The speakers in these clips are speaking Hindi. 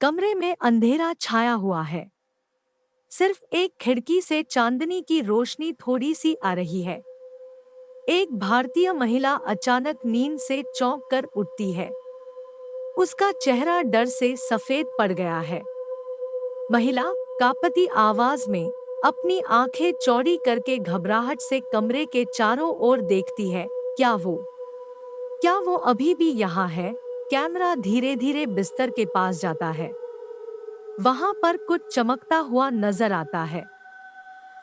कमरे में अंधेरा छाया हुआ है। सिर्फ एक खिड़की से चांदनी की रोशनी थोड़ी सी आ रही है। एक भारतीय महिला अचानक नींद से चौंक कर उठती है। उसका चेहरा डर से सफेद पड़ गया है। महिला कांपती आवाज में अपनी आंखें चौड़ी करके घबराहट से कमरे के चारों ओर देखती है। क्या वो अभी भी यहाँ है? कैमरा धीरे धीरे बिस्तर के पास जाता है। वहां पर कुछ चमकता हुआ नजर आता है।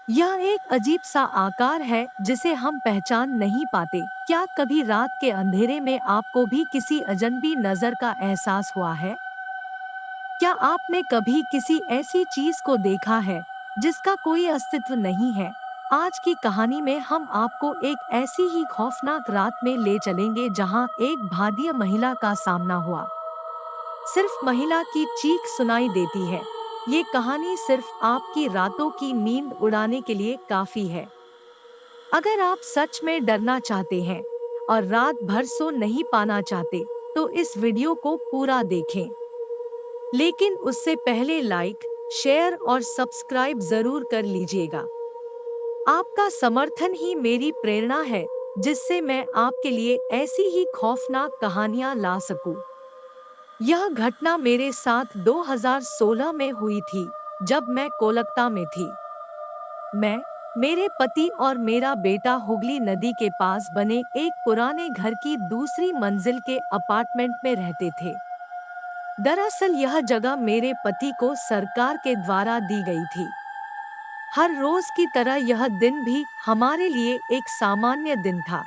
यह एक अजीब सा आकार है जिसे हम पहचान नहीं पाते। क्या कभी रात के अंधेरे में आपको भी किसी अजनबी नजर का एहसास हुआ है? क्या आपने कभी किसी ऐसी चीज को देखा है जिसका कोई अस्तित्व नहीं है? आज की कहानी में हम आपको एक ऐसी ही खौफनाक रात में ले चलेंगे जहां एक भारतीय महिला का सामना हुआ। सिर्फ महिला की चीख सुनाई देती है। ये कहानी सिर्फ आपकी रातों की नींद उड़ाने के लिए काफी है। अगर आप सच में डरना चाहते हैं और रात भर सो नहीं पाना चाहते, तो इस वीडियो को पूरा देखें। लेकिन उससे पहले लाइक, शेयर और सब्सक्राइब जरूर कर लीजिएगा। आपका समर्थन ही मेरी प्रेरणा है, जिससे मैं आपके लिए ऐसी ही खौफनाक कहानियां ला सकूं। यह घटना मेरे साथ 2016 में हुई थी, जब मैं कोलकाता में थी। मैं, मेरे पति और मेरा बेटा हुगली नदी के पास बने एक पुराने घर की दूसरी मंजिल के अपार्टमेंट में रहते थे। दरअसल यह जगह मेरे पति को सरकार के द्वारा दी गई थी। हर रोज की तरह यह दिन भी हमारे लिए एक सामान्य दिन था।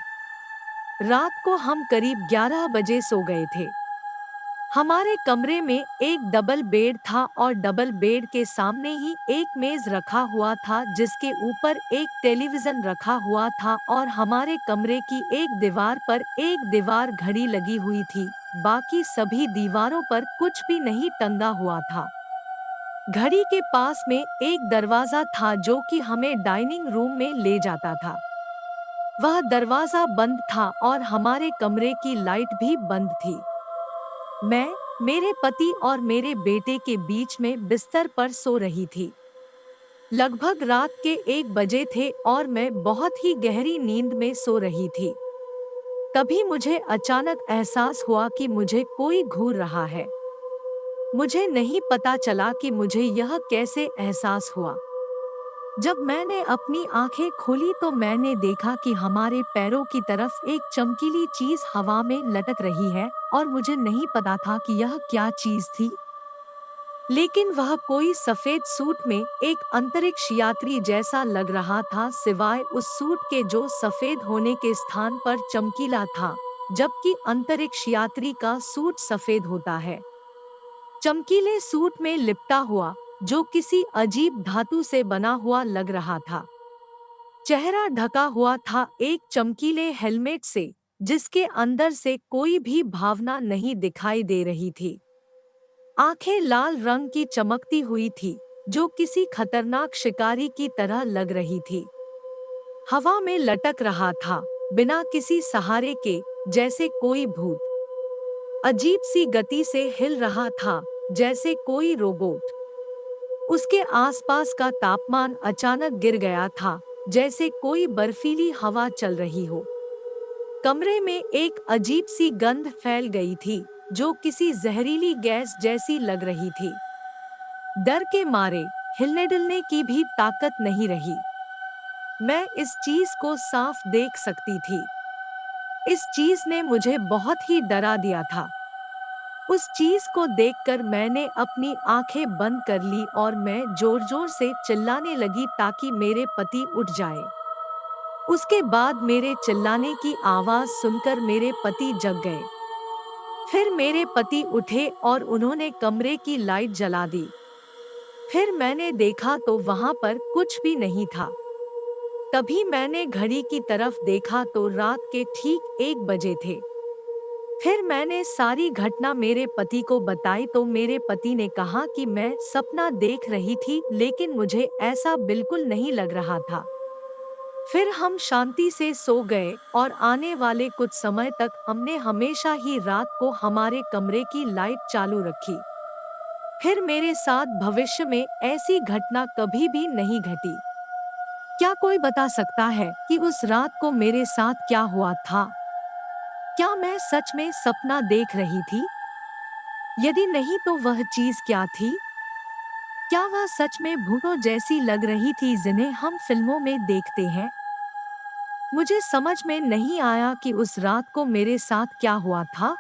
रात को हम करीब 11 बजे सो गए थे। हमारे कमरे में एक डबल बेड था और डबल बेड के सामने ही एक मेज रखा हुआ था जिसके ऊपर एक टेलीविजन रखा हुआ था और हमारे कमरे की एक दीवार पर एक दीवार घड़ी लगी हुई थी। बाकी सभी दीवारों पर कुछ भी नहीं टंगा हुआ था। घड़ी के पास में एक दरवाजा था जो कि हमें डाइनिंग रूम में ले जाता था। वह दरवाजा बंद था और हमारे कमरे की लाइट भी बंद थी। मैं, मेरे पति और मेरे बेटे के बीच में बिस्तर पर सो रही थी। लगभग रात के 1 बजे थे और मैं बहुत ही गहरी नींद में सो रही थी। तभी मुझे अचानक एहसास हुआ कि मुझे कोई घूर रहा है। मुझे नहीं पता चला कि मुझे यह कैसे एहसास हुआ। जब मैंने अपनी आंखें खोली तो मैंने देखा कि हमारे पैरों की तरफ एक चमकीली चीज हवा में लटक रही है और मुझे नहीं पता था कि यह क्या चीज थी। लेकिन वह कोई सफेद सूट में एक अंतरिक्ष यात्री जैसा लग रहा था, सिवाय उस सूट के जो सफेद होने के स्थान पर चमकीला था, जबकि अंतरिक्ष यात्री का सूट सफेद होता है। चमकीले सूट में लिपटा हुआ, जो किसी अजीब धातु से बना हुआ लग रहा था। चेहरा ढका हुआ था एक चमकीले हेलमेट से, जिसके अंदर से कोई भी भावना नहीं दिखाई दे रही थी। आंखें लाल रंग की चमकती हुई थी, जो किसी खतरनाक शिकारी की तरह लग रही थी। हवा में लटक रहा था, बिना किसी सहारे के, जैसे कोई भूत। अजीब सी गति से हिल रहा था, जैसे कोई रोबोट। उसके आसपास का तापमान अचानक गिर गया था, जैसे कोई बर्फीली हवा चल रही हो। कमरे में एक अजीब सी गंध फैल गई थी, जो किसी जहरीली गैस जैसी लग रही थी। डर के मारे हिलने डुलने की भी ताकत नहीं रही। मैं इस चीज को साफ देख सकती थी। इस चीज ने मुझे बहुत ही डरा दिया था। उस चीज को देखकर मैंने अपनी आंखें बंद कर ली और मैं जोर जोर से चिल्लाने लगी ताकि मेरे पति उठ जाए। उसके बाद मेरे चिल्लाने की आवाज सुनकर मेरे पति जग गए। फिर मेरे पति उठे और उन्होंने कमरे की लाइट जला दी। फिर मैंने देखा तो वहां पर कुछ भी नहीं था। तभी मैंने घड़ी की तरफ देखा तो रात के ठीक 1 बजे थे। फिर मैंने सारी घटना मेरे पति को बताई तो मेरे पति ने कहा कि मैं सपना देख रही थी, लेकिन मुझे ऐसा बिल्कुल नहीं लग रहा था। फिर हम शांति से सो गए और आने वाले कुछ समय तक हमने हमेशा ही रात को हमारे कमरे की लाइट चालू रखी। फिर मेरे साथ भविष्य में ऐसी घटना कभी भी नहीं घटी। क्या कोई बता सकता है कि उस रात को मेरे साथ क्या हुआ था? क्या मैं सच में सपना देख रही थी? यदि नहीं तो वह चीज क्या थी? क्या वह सच में भूतों जैसी लग रही थी जिन्हें हम फिल्मों में देखते हैं? मुझे समझ में नहीं आया कि उस रात को मेरे साथ क्या हुआ था।